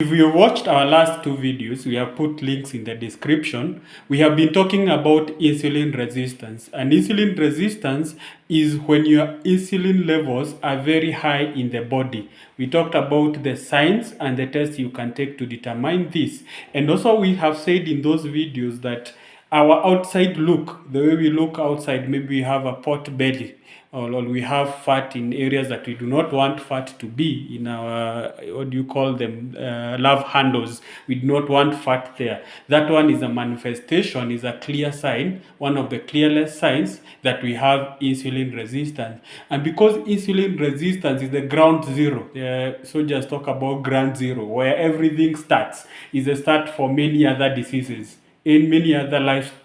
If you watched our last two videos, we have put links in the description. We have been talking about insulin resistance. And insulin resistance is when your insulin levels are very high in the body. We talked about the signs and the tests you can take to determine this. And also we have said in those videos that our outside look, the way we look outside, maybe we have a pot belly, or we have fat in areas that we do not want fat to be in our, what do you call them, love handles. We do not want fat there. That one is a manifestation, is a clear sign, one of the clearest signs that we have insulin resistance. And because insulin resistance is the ground zero, soldiers talk about ground zero, where everything starts, is a start for many other diseases, in many other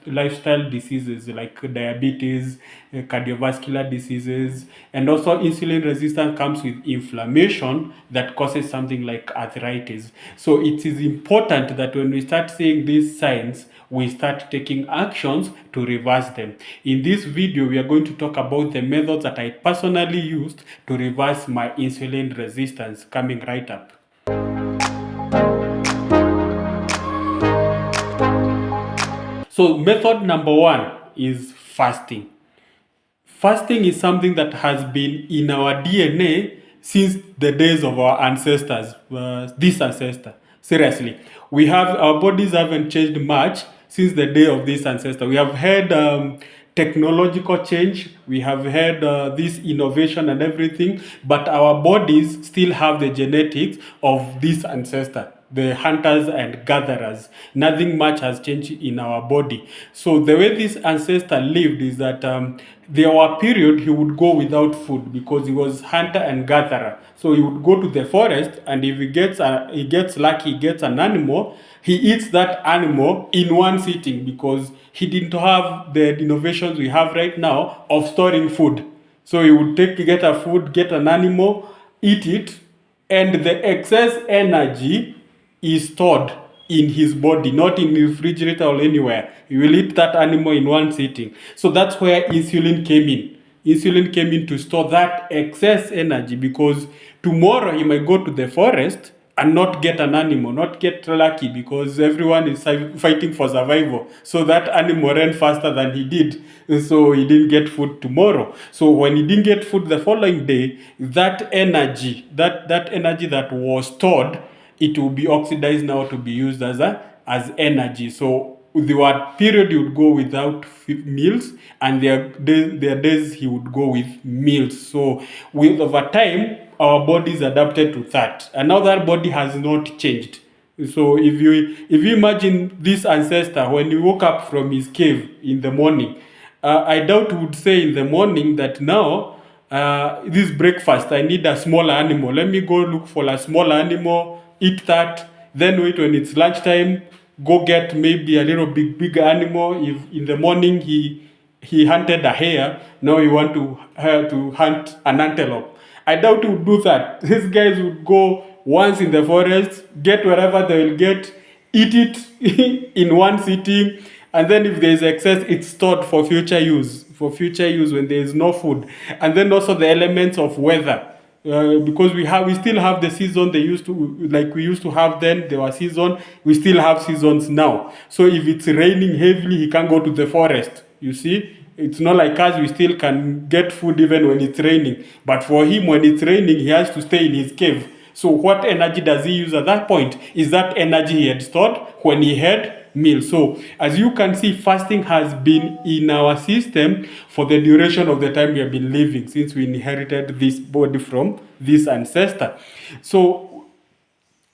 lifestyle diseases like diabetes, cardiovascular diseases, and also insulin resistance comes with inflammation that causes something like arthritis. So it is important that when we start seeing these signs, we start taking actions to reverse them. In this video, we are going to talk about the methods that I personally used to reverse my insulin resistance, coming right up. So method number one is fasting. Fasting is something that has been in our DNA since the days of our ancestors, this ancestor. Seriously, our bodies haven't changed much since the day of this ancestor. We have had technological change, we have had this innovation and everything, but our bodies still have the genetics of this ancestor, the hunters and gatherers. Nothing much has changed in our body. So the way this ancestor lived is that there were period he would go without food because he was hunter and gatherer. So he would go to the forest, and if he gets lucky, he gets an animal, he eats that animal in one sitting because he didn't have the innovations we have right now of storing food. So he would get a food, get an animal, eat it, and the excess energy is stored in his body, not in the refrigerator or anywhere. He will eat that animal in one sitting. So that's where insulin came in. Insulin came in to store that excess energy, because tomorrow he might go to the forest and not get an animal, not get lucky, because everyone is fighting for survival. So that animal ran faster than he did. So he didn't get food tomorrow. So when he didn't get food the following day, that energy that was stored, it will be oxidized now to be used as energy. So there were period he would go without meals, and there are days he would go with meals. So over time, our bodies adapted to that, and now that body has not changed. So if you imagine this ancestor, when he woke up from his cave in the morning, I doubt he would say in the morning that now, this breakfast, I need a smaller animal. Let me go look for a smaller animal, eat that, then wait when it's lunchtime, go get maybe a little big animal. If in the morning he hunted a hare, now you want to hunt an antelope. I doubt he would do that. These guys would go once in the forest, get wherever they will get, eat it in one sitting, and then if there is excess, it's stored for future use. For future use when there is no food. And then also the elements of weather. Because we still have the season we used to have then. There was season, we still have seasons now. So if it's raining heavily, he can't go to the forest. You see, it's not like us, we still can get food even when it's raining. But for him, when it's raining, he has to stay in his cave. So what energy does he use at that point? Is that energy he had stored when he had meal. So as you can see, fasting has been in our system for the duration of the time we have been living, since we inherited this body from this ancestor. So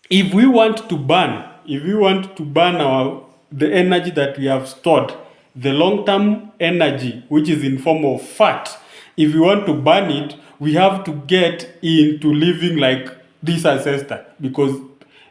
if we want to burn the energy that we have stored, the long-term energy, which is in form of fat, if we want to burn it, we have to get into living like this ancestor, because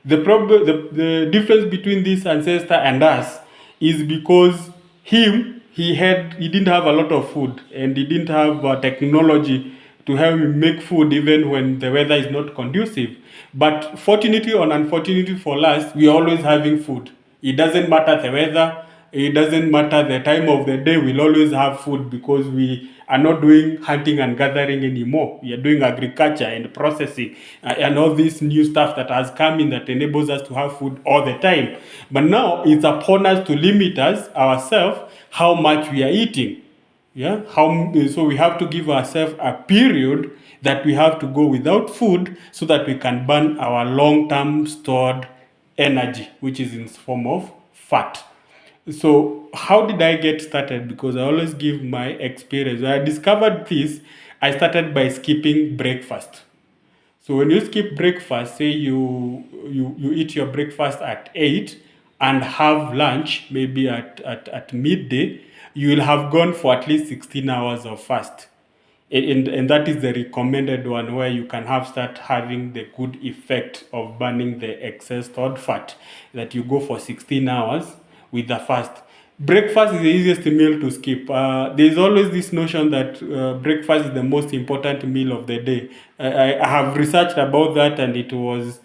the difference between this ancestor and us is because he didn't have a lot of food, and he didn't have technology to help him make food even when the weather is not conducive. But fortunately or unfortunately for us, we are always having food. It doesn't matter the weather. It doesn't matter the time of the day, we'll always have food because we are not doing hunting and gathering anymore. We are doing agriculture and processing and all this new stuff that has come in that enables us to have food all the time. But now it's upon us to limit us ourselves how much we are eating. Yeah, so we have to give ourselves a period that we have to go without food so that we can burn our long-term stored energy, which is in form of fat. So how did I get started? Because I always give my experience. When I discovered this, I started by skipping breakfast. So when you skip breakfast, say you eat your breakfast at 8 and have lunch maybe at midday, you will have gone for at least 16 hours of fast. And that is the recommended one where you can start having the good effect of burning the excess stored fat, that you go for 16 hours with the fast. Breakfast is the easiest meal to skip. There's always this notion that breakfast is the most important meal of the day. I have researched about that, and it was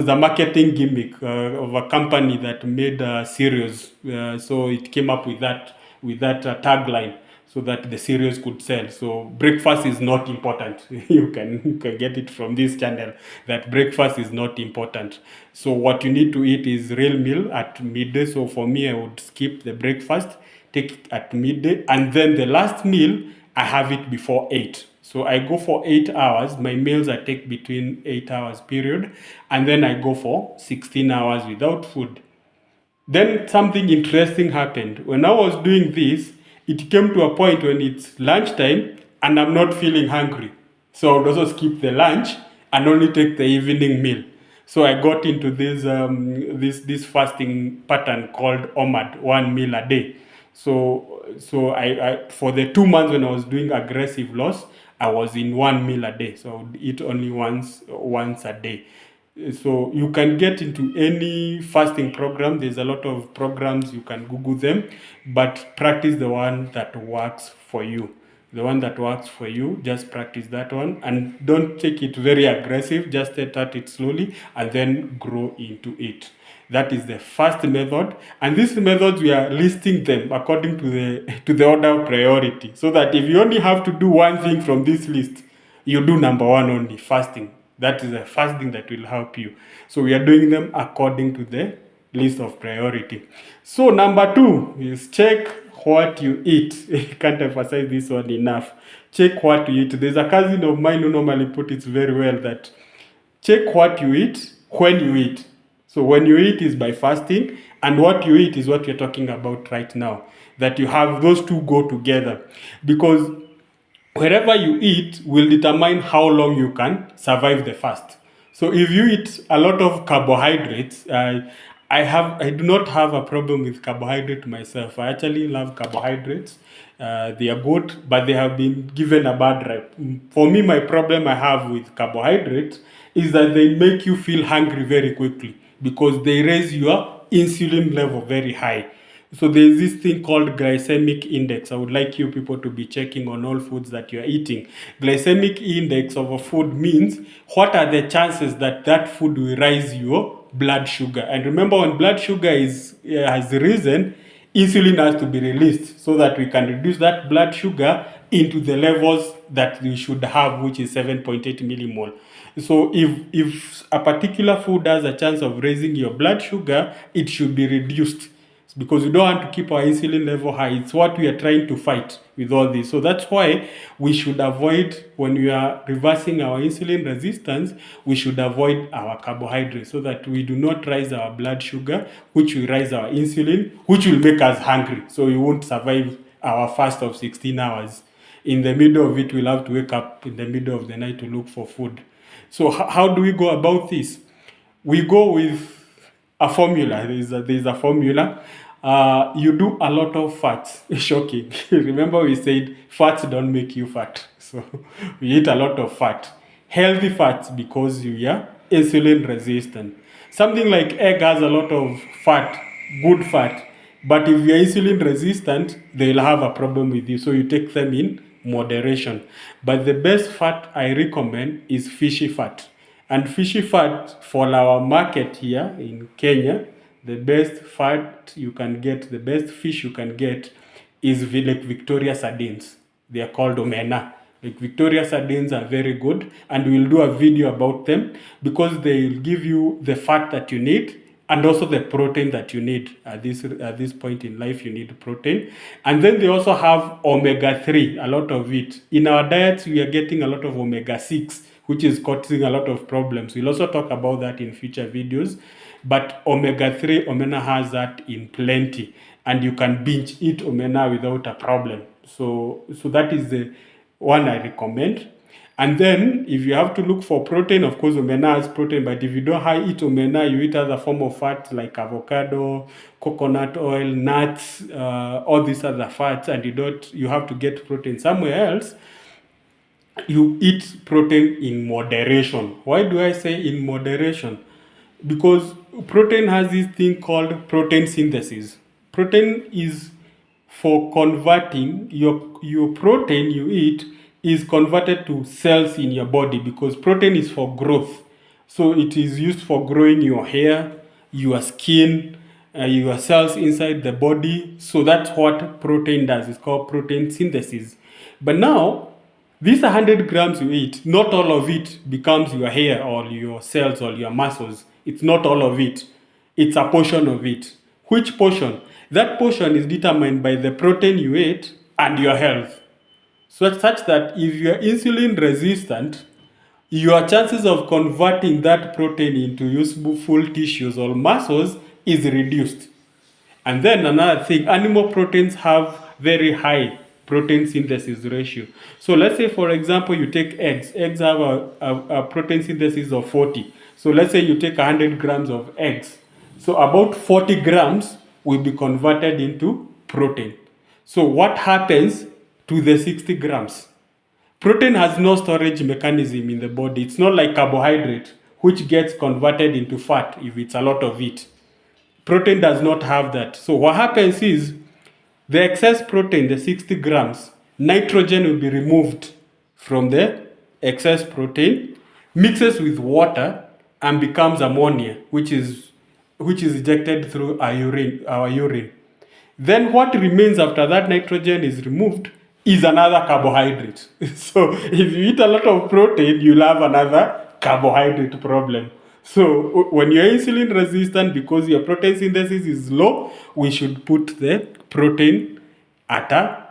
a marketing gimmick of a company that made cereals. So it came up with that tagline so that the cereals could sell. So breakfast is not important. You can get it from this channel that breakfast is not important. So what you need to eat is real meal at midday. So for me, I would skip the breakfast, take it at midday, and then the last meal I have it before 8. So I go for 8 hours. My meals I take between 8 hours period, and then I go for 16 hours without food. Then something interesting happened. When I was doing this, it came to a point when it's lunchtime and I'm not feeling hungry. So I would also skip the lunch and only take the evening meal. So I got into this fasting pattern called OMAD, 1 meal a day. So I for the 2 months when I was doing aggressive loss, I was in 1 meal a day. So I would eat only once a day. So you can get into any fasting program. There's a lot of programs, you can Google them, but practice the one that works for you. The one that works for you, just practice that one, and don't take it very aggressive. Just start it slowly and then grow into it. That is the first method, and these methods we are listing them according to the order of priority, so that if you only have to do one thing from this list, you do number one only, fasting. That is the first thing that will help you. So we are doing them according to the list of priority. So number 2 is check what you eat. I can't emphasize this one enough. Check what you eat. There's a cousin of mine who normally put it very well that check what you eat when you eat. So when you eat is by fasting, and what you eat is what we're talking about right now. That you have those two go together, because wherever you eat will determine how long you can survive the fast. So if you eat a lot of carbohydrates, I do not have a problem with carbohydrate myself. I actually love carbohydrates. They are good, but they have been given a bad rep. For me, my problem I have with carbohydrates is that they make you feel hungry very quickly because they raise your insulin level very high. So there's this thing called glycemic index. I would like you people to be checking on all foods that you're eating. Glycemic index of a food means what are the chances that that food will rise your blood sugar. And remember, when blood sugar has risen, insulin has to be released so that we can reduce that blood sugar into the levels that we should have, which is 7.8 millimole. So if a particular food has a chance of raising your blood sugar, it should be reduced, because we don't want to keep our insulin level high. It's what we are trying to fight with all this. So that's why we should avoid, when we are reversing our insulin resistance, we should avoid our carbohydrates so that we do not rise our blood sugar, which will rise our insulin, which will make us hungry. So we won't survive our fast of 16 hours. In the middle of it, we'll have to wake up in the middle of the night to look for food. So how do we go about this? We go with a formula. There's a formula. You do a lot of fats. Shocking. Remember we said fats don't make you fat. So we eat a lot of fat. Healthy fats because you are insulin resistant. Something like egg has a lot of fat, good fat. But if you're insulin resistant, they'll have a problem with you. So you take them in moderation. But the best fat I recommend is fishy fat. And fishy fat for our market here in Kenya, The best fat you can get, the best fish you can get is Lake Victoria sardines. They are called omena. Lake Victoria sardines are very good, and we'll do a video about them because they'll give you the fat that you need and also the protein that you need. At this point in life, you need protein. And then they also have omega-3, a lot of it. In our diets, we are getting a lot of omega-6, which is causing a lot of problems. We'll also talk about that in future videos. But omega-3, omena has that in plenty, and you can binge eat omena without a problem. So that is the one I recommend. And then if you have to look for protein, of course omena has protein, but if you don't eat omena, you eat other form of fat like avocado, coconut oil, nuts, all these other fats, and you have to get protein somewhere else. You eat protein in moderation. Why do I say in moderation? Because protein has this thing called protein synthesis. Protein is for converting your protein you eat is converted to cells in your body, because protein is for growth. So it is used for growing your hair, your skin, your cells inside the body. So that's what protein does. It's called protein synthesis. But now, these 100 grams you eat, not all of it becomes your hair or your cells or your muscles. It's not all of it. It's a portion of it. Which portion? That portion is determined by the protein you ate and your health. So such that if you are insulin resistant, your chances of converting that protein into useful tissues or muscles is reduced. And then another thing, animal proteins have very high protein synthesis ratio. So let's say, for example, you take eggs. Eggs have a protein synthesis of 40. So let's say you take 100 grams of eggs. So about 40 grams will be converted into protein. So what happens to the 60 grams? Protein has no storage mechanism in the body. It's not like carbohydrate, which gets converted into fat if it's a lot of it. Protein does not have that. So what happens is the excess protein, the 60 grams, nitrogen will be removed from the excess protein, mixes with water, and becomes ammonia, which is ejected through our urine. Then what remains after that nitrogen is removed is another carbohydrate. So if you eat a lot of protein, you'll have another carbohydrate problem. So when you're insulin resistant, because your protein synthesis is low, we should put the protein at a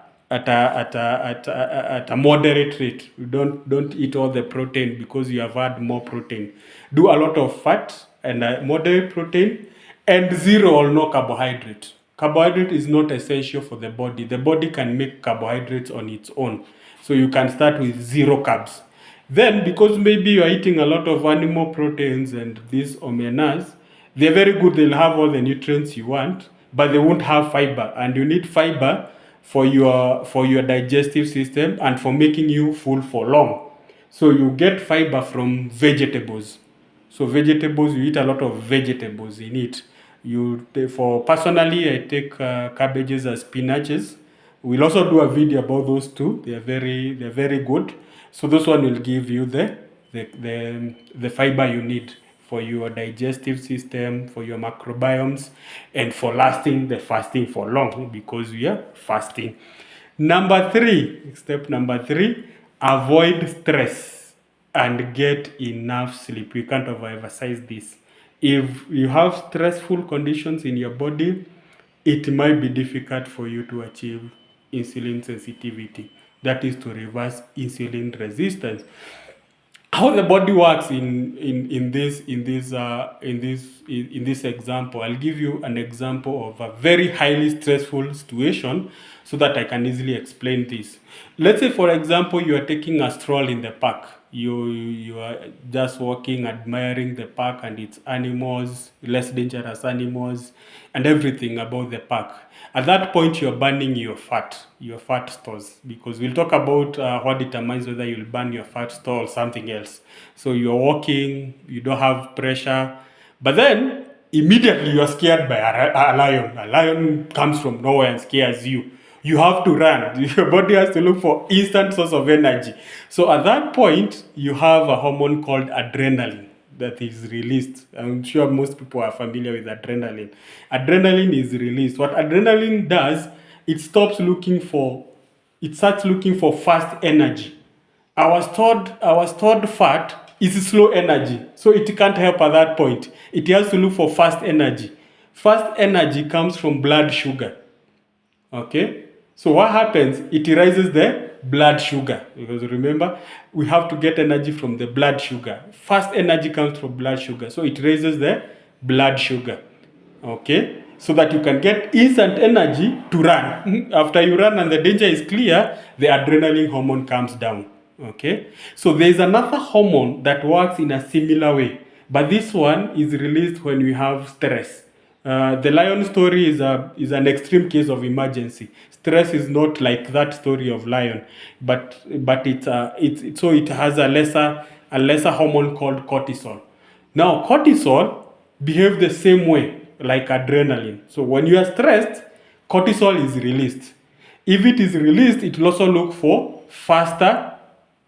moderate rate. You don't eat all the protein because you have had more protein. Do a lot of fat and moderate protein, and zero or no carbohydrate. Carbohydrate is not essential for the body. The body can make carbohydrates on its own. So you can start with 0 carbs. Then, because maybe you are eating a lot of animal proteins and these omenas, they're very good. They'll have all the nutrients you want, but they won't have fiber. And you need fiber for your digestive system and for making you full for long. So you get fiber from vegetables. So vegetables, you eat a lot of vegetables in it. Personally, I take cabbages and spinaches. We'll also do a video about those two. They're very good. So this one will give you the fiber you need for your digestive system, for your microbiomes, and for fasting for long, because we are fasting. Step number 3, avoid stress and get enough sleep. We can't overemphasize this. If you have stressful conditions in your body, it might be difficult for you to achieve insulin sensitivity. That is to reverse insulin resistance. How the body works in this example, I'll give you an example of a very highly stressful situation so that I can easily explain this. Let's say, for example, you are taking a stroll in the park. You are just walking, admiring the park and its animals, less dangerous animals, and everything about the park. At that point, you're burning your fat stores, because we'll talk about what determines whether you'll burn your fat store or something else. So you're walking, you don't have pressure, but then immediately you're scared by a lion. A lion comes from nowhere and scares you. You have to run. Your body has to look for instant source of energy. So at that point, you have a hormone called adrenaline. that is released. I'm sure most people are familiar with adrenaline. Adrenaline is released. What adrenaline does, it starts looking for fast energy. Our stored fat is slow energy, so it can't help at that point. It has to look for fast energy. Fast energy comes from blood sugar. Okay, so what happens? It rises the blood sugar, because remember, we have to get energy from the blood sugar. Fast energy comes from blood sugar, so it raises the blood sugar. Okay, so that you can get instant energy to run. After you run and the danger is clear, the adrenaline hormone comes down. Okay, so there's another hormone that works in a similar way, but this one is released when we have stress. The lion story is an extreme case of emergency. Stress is not like that story of lion, but it has a lesser hormone called cortisol. Now cortisol behave the same way like adrenaline. So when you are stressed, cortisol is released. If it is released, it will also look for faster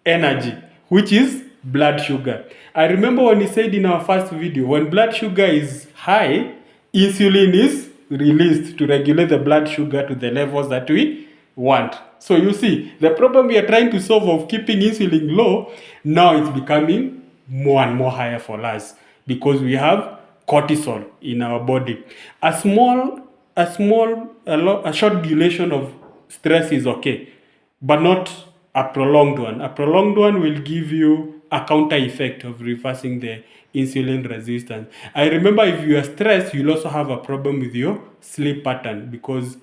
energy, which is blood sugar. I remember when we said in our first video, when blood sugar is high, insulin is released to regulate the blood sugar to the levels that we want. So you see, the problem we are trying to solve of keeping insulin low, now it's becoming more and more higher for us because we have cortisol in our body. A short duration of stress is okay, but not a prolonged one. A prolonged one will give you a counter effect of reversing the insulin resistance. I remember if you are stressed, you'll also have a problem with your sleep pattern because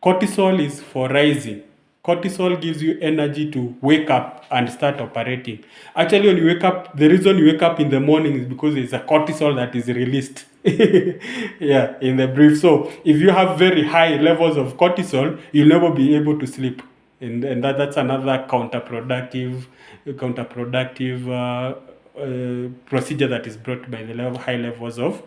cortisol is for rising. Cortisol gives you energy to wake up and start operating. Actually, when you wake up, the reason you wake up in the morning is because there's a cortisol that is released yeah, in the brief. So if you have very high levels of cortisol, you'll never be able to sleep. And that's another counterproductive procedure that is brought by the high levels of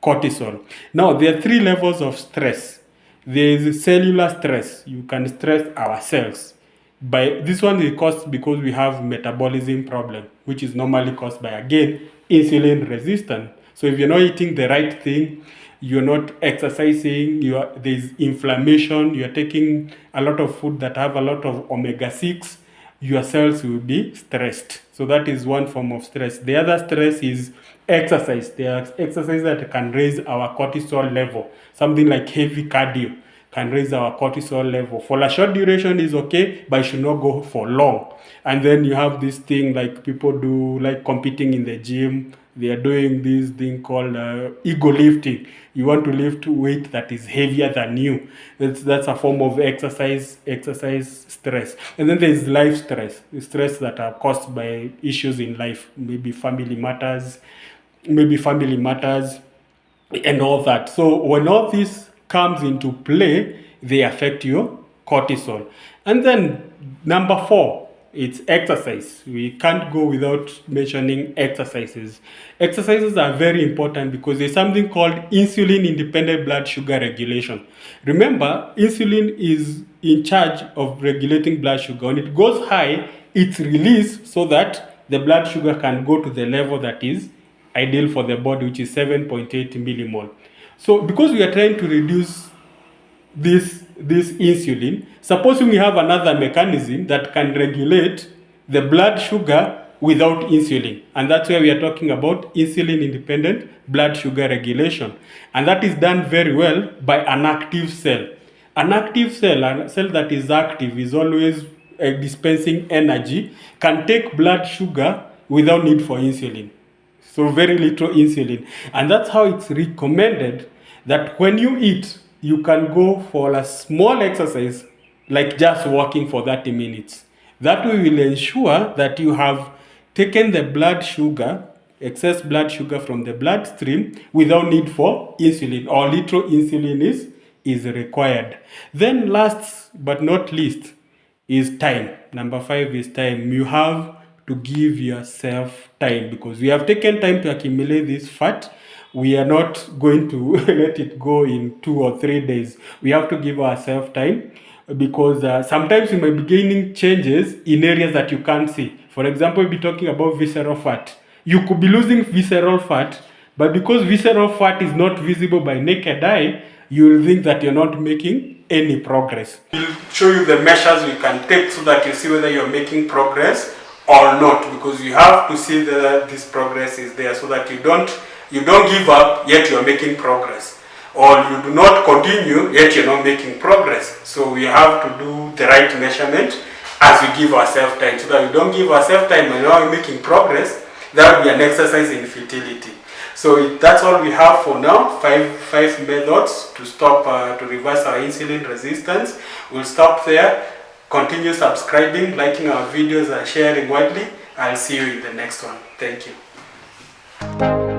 cortisol. Now, there are three levels of stress. There is cellular stress. You can stress our cells. By this one is caused because we have metabolism problem, which is normally caused by, again, insulin resistance. So if you're not eating the right thing, you're not exercising, there's inflammation, you're taking a lot of food that have a lot of omega-6, your cells will be stressed. So that is one form of stress. The other stress is exercise. There are exercises that can raise our cortisol level. Something like heavy cardio can raise our cortisol level. For a short duration is okay, but it should not go for long. And then you have this thing like people do, like competing in the gym. They are doing this thing called ego lifting. You want to lift weight that is heavier than you. That's a form of exercise stress. And then there's life stress that are caused by issues in life, maybe family matters, and all that. So when all this comes into play, they affect your cortisol. And then number 4, it's exercise. We can't go without mentioning exercises. Exercises are very important because there's something called insulin independent blood sugar regulation. Remember, insulin is in charge of regulating blood sugar. When it goes high, it's released so that the blood sugar can go to the level that is ideal for the body, which is 7.8 millimole. So because we are trying to reduce this insulin, supposing we have another mechanism that can regulate the blood sugar without insulin, and that's where we are talking about insulin independent blood sugar regulation, and that is done very well by an active cell. An active cell, a cell that is active, is always dispensing energy, can take blood sugar without need for insulin. So very little insulin. And that's how it's recommended that when you eat, you can go for a small exercise, like just walking for 30 minutes. That way will ensure that you have taken the blood sugar, excess blood sugar from the bloodstream without need for insulin, or little insulin is required. Then last but not least is time. Number 5 is time. You have to give yourself time because we have taken time to accumulate this fat. We are not going to let it go in 2 or 3 days. We have to give ourselves time because sometimes we might be gaining changes in areas that you can't see. For example, we'll be talking about visceral fat. You could be losing visceral fat, but because visceral fat is not visible by naked eye, you will think that you're not making any progress. We'll show you the measures we can take so that you see whether you're making progress or not, because you have to see that this progress is there so that you don't give up yet you're making progress, or you do not continue yet you're not making progress. So we have to do the right measurement as we give ourselves time, so that we don't give ourselves time and now we're making progress. That would be an exercise in futility. So that's all we have for now. Five methods to stop, to reverse our insulin resistance. We'll stop there. Continue subscribing, liking our videos and sharing widely. I'll see you in the next one. Thank you.